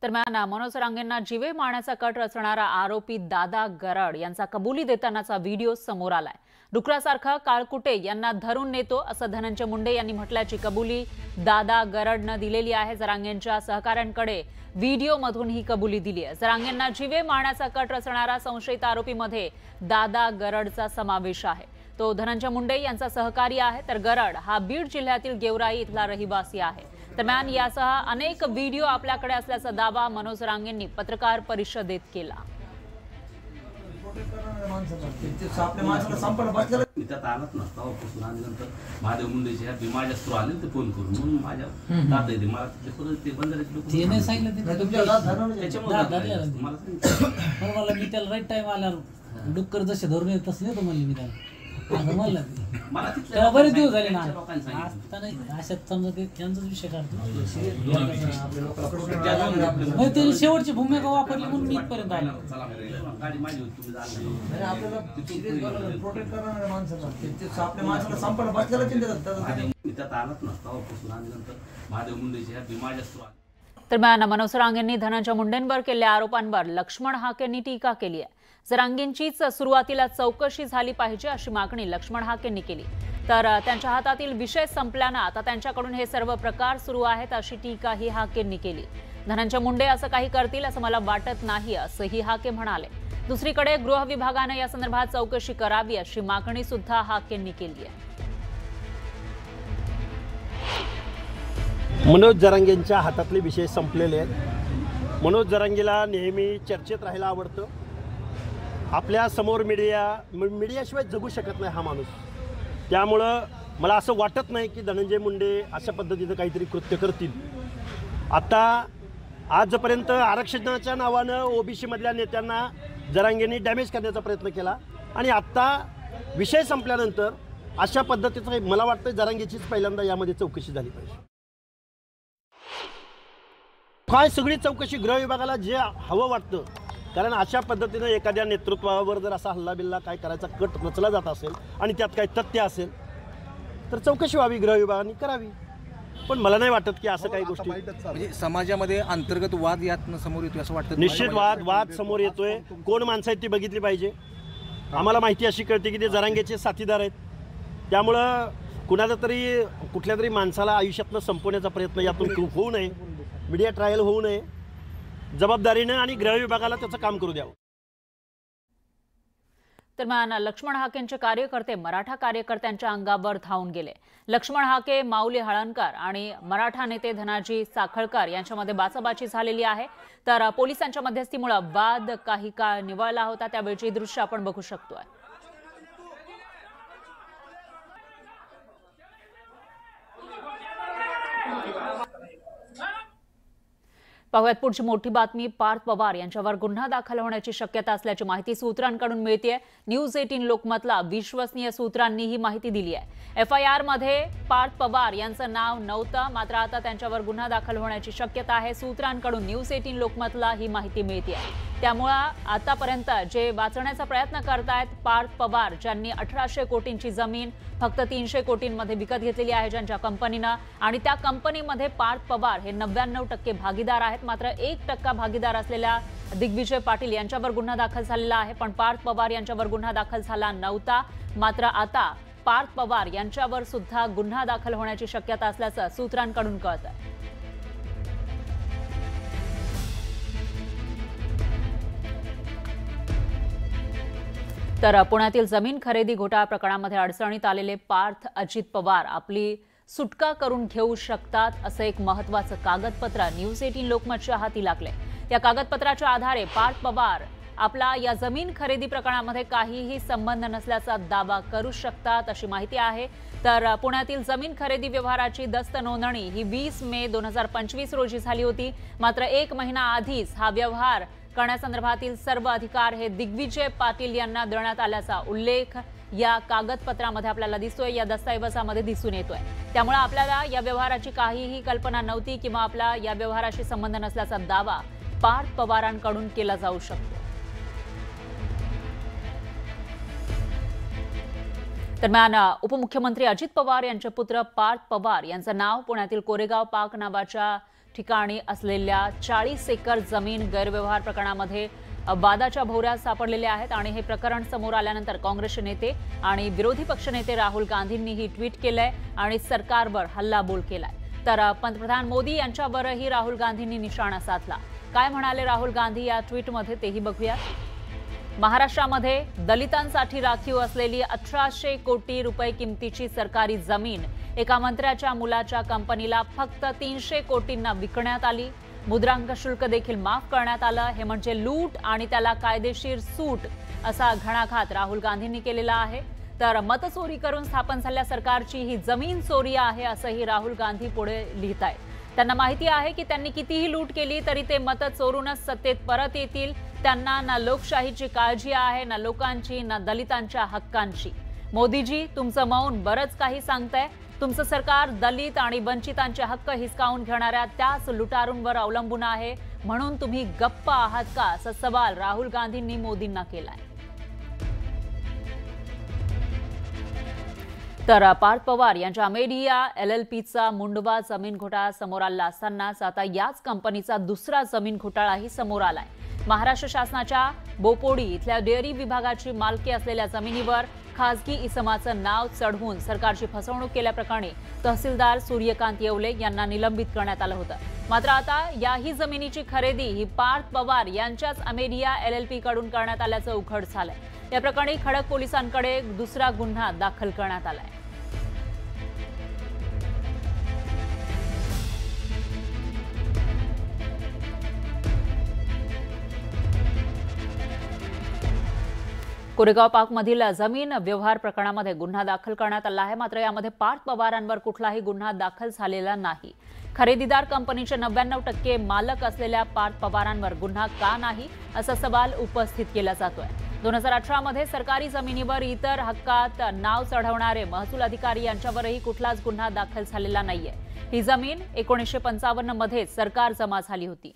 दरम्यान मनोज रांगेंना जीवे मारण्याचा कट रचणारा आरोपी दादा गरड यांचा कबुली देतानाचा व्हिडिओ समोर आलाय। डुकरासारखा काळकुटे यांना धरून नेतो असं धनंजय मुंडे यांनी म्हटल्याची कबुली दादा गरडनं दिलेली आहे। जरांगेंच्या सहकाऱ्यांकडे व्हिडिओमधून ही कबुली दिली आहे। जरांगेंना जीवे मारण्याचा कट रचणारा संशयित आरोपीमध्ये दादा गरडचा समावेश आहे। तो धनंजय मुंडे यांचा सहकारी आहे, तर गरड हा बीड जिल्ह्यातील गेवराई इथला रहिवासी आहे। दरम्यान यासह अनेक व्हिडिओ आपल्याकडे असल्याचा दावा मनोज रांगेंनी पत्रकार परिषदेत केला। महादेव मुंडेच्या माझ्या थ्रू आले ते फोन करून म्हणून माझ्या दादा येते मला ते बंदराचे मला मी त्याला राईट टाइम आला डुक्कर जसे धरून येत तसं नाही तो म्हणले मी त्याला बरेच दिवस झाले ना आता नाही अशात समजा ते त्यांचाच विषय काढतो त्याची शेवटची भूमिका वापरली म्हणून मी इथपर्यंत आलो। गाडी माझी होती महादेव मुंडेच्या माझ्या थ्रू आले। दरम्यान मनोज रांगेंनी धनंजय मुंडेंवर केलेल्या आरोपांवर लक्ष्मण हाकेंनी टीका केली आहे। जरांगेंचीच सुरुवातीला चौकशी झाली पाहिजे अशी मागणी लक्ष्मण हाकेंनी केली, तर त्यांच्या हातातील विषय संपल्यानं आता त्यांच्याकडून हे सर्व प्रकार सुरू आहेत अशी टीकाही हाकेंनी केली। धनंजय मुंडे असं काही करतील असं मला वाटत नाही असंही हाके म्हणाले। दुसरीकडे गृह विभागाने या संदर्भात चौकशी करावी अशी मागणी सुद्धा हाकेंनी केली आहे। मनोज जरांगेंच्या हातातले विषय संपलेले आहेत। मनोज जरांगेला नेहमी चर्चेत राहायला आवडतं। आपल्या समोर मीडियाशिवाय जगू शकत नाही हा माणूस। त्यामुळं मला असं वाटत नाही की धनंजय मुंडे अशा पद्धतीचं काहीतरी कृत्य करतील। आता आजपर्यंत आरक्षणाच्या नावानं ओबीसी मधल्या नेत्यांना जरांगेंनी डॅमेज करण्याचा प्रयत्न केला आणि आता विषय संपल्यानंतर अशा पद्धतीचं मला वाटतं जरांगेचीच पहिल्यांदा यामध्ये चौकशी झाली पाहिजे। काय सगळी चौकशी गृह विभागाला जे हवं वाटतं, कारण अशा पद्धतीने एखाद्या नेतृत्वावर जर असा हल्ला बिल्ला काय करायचा कट रचला जात असेल आणि त्यात काही तथ्य असेल तर चौकशी व्हावी, गृह विभागाने करावी। पण मला नाही वाटत की असं काही गोष्टी म्हणजे समाजामध्ये अंतर्गत वाद यातनं समोर येतोय असं वाटतं। निश्चित वाद समोर येतोय। कोण माणसं आहेत ती बघितली पाहिजे। आम्हाला माहिती अशी कळते की ते जरांगेचे साथीदार आहेत। त्यामुळं कुणाला तरी कुठल्या तरी माणसाला आयुष्यातनं संपवण्याचा प्रयत्न यातून होऊ नये, मीडिया ट्रायल होऊ नये। जबाबदारीने आणि गृह विभागाला त्याचं काम करू द्यावं। दरम्यान लक्ष्मण हाकेंचे कार्यकर्ते मराठा कार्यकर्त्यांच्या अंगावर धावून गेले। लक्ष्मण हाके, माऊली हळणकर आणि मराठा नेते धनाजी साखळकर यांच्यामध्ये बाचाबाची झालेली आहे, तर पोलिसांच्या मध्यस्थीमुळे वाद काही काळ निवळला होता। त्यावेळची दृश्य आपण बघू शकतोय। पाहुयात पुढची मोठी बातमी। पार्थ पवार यांच्यावर गुन्हा दाखल होण्याची शक्यता असल्याची माहिती सूत्रांकडून मिळतेय। न्यूज 18 लोकमतला विश्वसनीय सूत्रांनी ही माहिती दिली आहे। FIR मध्ये पार्थ पवार यांचं नाव नव्हतं, मात्र आता त्यांच्यावर गुन्हा दाखल होण्याची शक्यता आहे। सूत्रांकडून न्यूज 18 लोकमतला ही माहिती मिळते आहे। त्यामुळे आतापर्यंत जे वाचण्याचा प्रयत्न करतायत पार्थ पवार, ज्यांनी 1800 कोटींची जमीन फक्त 300 कोटींमध्ये विकत घेतलेली आहे ज्यांच्या कंपनीनं, आणि त्या कंपनीमध्ये पार्थ पवार हे 99% भागीदार आहेत। मात्र 1% भागीदार असलेल्या दिग्विजय पाटील यांच्यावर गुन्हा दाखल झालेला आहे, पण पार्थ पवार यांच्यावर गुन्हा दाखल झाला नव्हता। मात्र आता पार्थ पवार यांच्यावर सुद्धा गुन्हा दाखल होण्याची शक्यता असल्याचं सूत्रांकडून कळतं। तर पुण्यातील जमीन खरेदी घोटाळा प्रकरणामध्ये अडचणीत आलेले पार्थ अजित पवार आपली सुटका करून घेऊ शकतात असं एक महत्त्वाचं कागदपत्र न्यूज 18 लोकमतच्या हाती लागले। या कागदपत्राच्या आधारे पार्थ पवार आपला या जमीन खरेदी प्रकरणामध्ये काहीही संबंध नसल्याचा दावा करू शकतात अशी माहिती आहे। तर पुण्यातील जमीन खरेदी व्यवहाराची दस्त नोंदणी ही 20 मे 2025 रोजी झाली होती। मात्र 1 महिना आधीच हा व्यवहार करण्यासंदर्भातील सर्व अधिकार हे दिग्विजय पाटील यांना देण्यात आल्याचा उल्लेख या कागदपत्रामध्ये आपल्याला दिसतोय, या दस्तऐवजामध्ये दिसून येतोय। त्यामुळे आपल्याला या व्यवहाराची काहीही कल्पना नव्हती किंवा आपला या व्यवहाराशी संबंध नसल्याचा दावा पार्थ पवारांकडून केला जाऊ शकतो। दरम्यान उपमुख्यमंत्री अजित पवार यांचे पुत्र पार्थ पवार यांचं नाव पुण्यातील कोरेगाव पार्क नावाच्या ठिकाणी असलेल्या 40 एकर जमीन गैरव्यवहार प्रकरणामध्ये वादाच्या भोवऱ्यात सापडलेले आहेत आणि हे प्रकरण समोर आल्यानंतर काँग्रेसचे नेते आणि विरोधी पक्षनेते राहुल गांधींनीही ट्विट केलंय आणि सरकारवर हल्लाबोल केलाय. तर पंतप्रधान मोदी यांच्यावरही राहुल गांधींनी निशाणा साधला. काय म्हणाले राहुल गांधी या ट्विटमध्ये तेही बघूया. महाराष्ट्रामध्ये दलितांसाठी राखीव असलेली 1800 कोटी रुपये किमतीची सरकारी जमीन एका मंत्र्याच्या मुलाच्या कंपनीला फक्त 300 कोटींना विकण्यात आली. मुद्रांक शुल्क देखील माफ करण्यात आलं. हे म्हणजे लूट आणि त्याला कायदेशीर सूट असा घणाघात राहुल गांधींनी केलेला आहे. तर मतचोरी करून स्थापन झालेल्या सरकारची ही जमीन चोरी आहे असंही राहुल गांधी पुढे लिहित आहेत. त्यांना माहिती आहे की त्यांनी कितीही लूट केली तरी ते मतं चोरूनच सत्तेत परत येतील. त्यांना ना लोकशाहीची काळजी आहे, ना लोकांची, ना दलितांच्या हक्कांची. मोदीजी, तुमचं मौन बरंच काही सांगतंय. तुमचं सरकार दलित आणि वंचितांचे हक्क हिसकावून घेणाऱ्या त्याच लुटारूंवर अवलंबून आहे, म्हणून तुम्ही गप्प आहात का, असा सवाल राहुल गांधींनी मोदींना केलाय. तर पार्थ पवार यांच्या अमेरिया LLPचा मुंडवा जमीन घोटाळा समोर आला असतानाच आता याच कंपनीचा दुसरा जमीन घोटाळाही समोर आलाय. महाराष्ट्र शासनाच्या बोपोडी इथल्या डेअरी विभागाची मालकी असलेल्या जमिनीवर खासगी इसमाचं नाव चढवून सरकारची फसवणूक केल्याप्रकरणी तहसीलदार सूर्यकांत येवले यांना निलंबित करण्यात आलं होतं. मात्र आता याही जमिनीची खरेदी ही पार्थ पवार यांच्याच अमेरिया LLP कडून करण्यात आल्याचं उघड झालंय. या प्रकरणी खडक पोलिसांकडे दुसरा गुन्हा दाखल करण्यात आलाय. कोरेगाव पार्कमधील जमीन व्यवहार प्रकरणामध्ये गुन्हा दाखल करण्यात आला आहे. मात्र यामध्ये पार्थ पवारांवर कुठलाही गुन्हा दाखल झालेला नाही. खरेदीदार कंपनीचे 99% मालक असलेल्या पार्थ पवारांवर गुन्हा का नाही असा सवाल उपस्थित केला जातोय. 2018 मध्ये सरकारी जमिनीवर इतर हक्कात नाव चढवणारे महसूल अधिकारी यांच्यावरही कुठलाच गुन्हा दाखल झालेला नाहीये. ही जमीन 1955 मध्ये सरकार जमा झाली होती.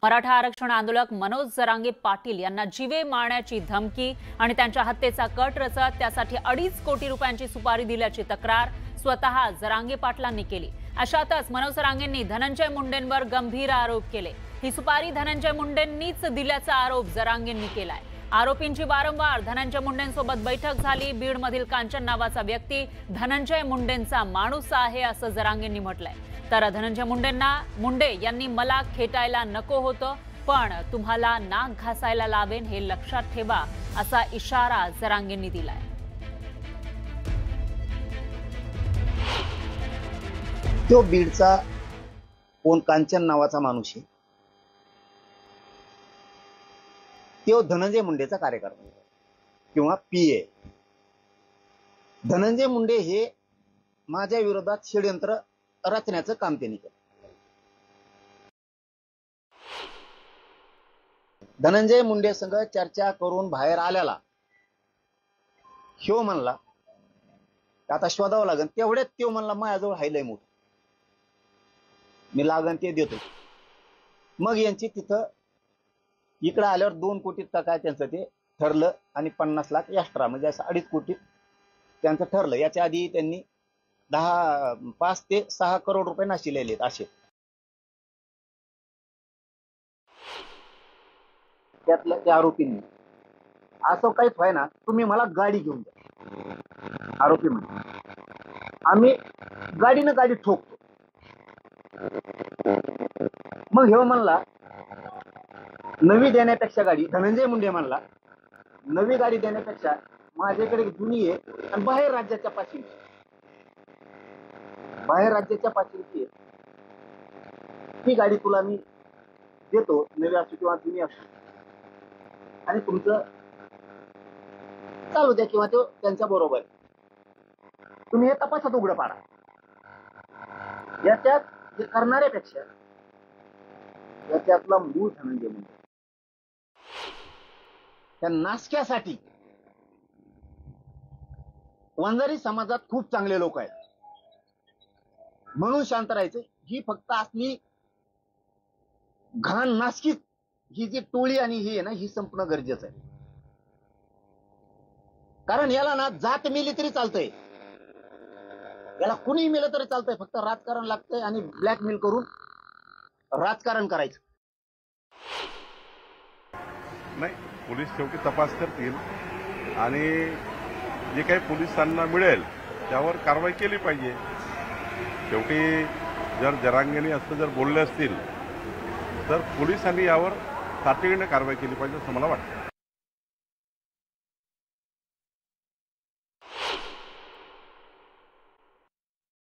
मराठा आरक्षण आंदोलक मनोज जरांगे पाटील यांना जीवे मारण्याची धमकी आणि त्यांच्या हत्येचा कट रचत त्यासाठी 2.5 कोटी रुपयांची सुपारी दिल्याची तक्रार स्वतः जरांगे पाटलांनी केली. अशातच मनोज जरांगेंनी धनंजय मुंडेंवर गंभीर आरोप केले. ही सुपारी धनंजय मुंडेंनीच दिल्याचा आरोप जरांगेंनी केलाय. आरोपींची वारंवार धनंजय मुंडेंसोबत बैठक झाली. बीडमधील कांचन नावाचा व्यक्ती धनंजय मुंडेंचा माणूस आहे असं जरांगेंनी म्हटलंय. तर धनंजय मुंडे यांनी मला खेटायला नको होतं, पण तुम्हाला नाक घासायला लावेन हे लक्षात ठेवा असा इशारा जरांगेंनी दिलाय. तो बीडचा कोण कांचन नावाचा माणूस आहे, तो धनंजय मुंडेचा कार्यकर्ता किंवा PA. धनंजय मुंडे हे माझ्या विरोधात षडयंत्र रचण्याचं काम त्यांनी केलं. धनंजय मुंडे संग चर्चा करून बाहेर आल्याला ह्यो म्हणला आता शोधावं लागेल, तेवढ्यात तो म्हणला माझ्याजवळ हायलय मोठ, मी लागन ते देतो. मग यांची तिथं इकडे आल्यावर 2 कोटीत का काय त्यांचं ते ठरलं आणि 50 लाख एक्स्ट्रा म्हणजे असं 2.5 कोटी त्यांचं ठरलं. याच्या आधी त्यांनी 5 ते 6 करोड रुपये नाशिलेले असे. त्यातल्या त्या आरोपींनी असं काहीच व्हाय ना, तुम्ही मला गाडी घेऊन द्या. आरोपी म्हणजे आम्ही गाडीनं गाडी ठोकतो. मग हे म्हणला नवी देण्यापेक्षा गाडी, धनंजय मुंडे म्हणला नवी गाडी देण्यापेक्षा माझ्याकडे जुनी आहे आणि बाहेर राज्याच्या पाठीची ती गाडी तुला मी देतो, नवी असो किंवा जुनी असो, आणि तुमचं चालू द्या किंवा तो त्यांच्या बरोबर. तुम्ही हे तपासात उघडं पाडा. याच्यात हे करणाऱ्यापेक्षा याच्यातला मूळ धनंजय मुंडे त्या नासक्यासाठी वंजारी समाजात खूप चांगले लोक आहेत म्हणून शांत राहायचं. ही फक्त असली घाण नासकीत ही जी टोळी आणि ही आहे ना, ही संपणं गरजेचं आहे. कारण याला ना जात मिली तरी चालतंय, याला कुणी मिळलं तरी चालतंय, फक्त राजकारण लागतंय आणि ब्लॅकमेल करून राजकारण करायचं. नाही, पोलीस शेवटी तपास करतील आणि जे काही पोलिसांना मिळेल त्यावर कारवाई केली पाहिजे. शेवटी जर जरांगेने असं जर बोलले असतील तर पोलिसांनी यावर तातडीने कारवाई केली पाहिजे असं मला वाटतं.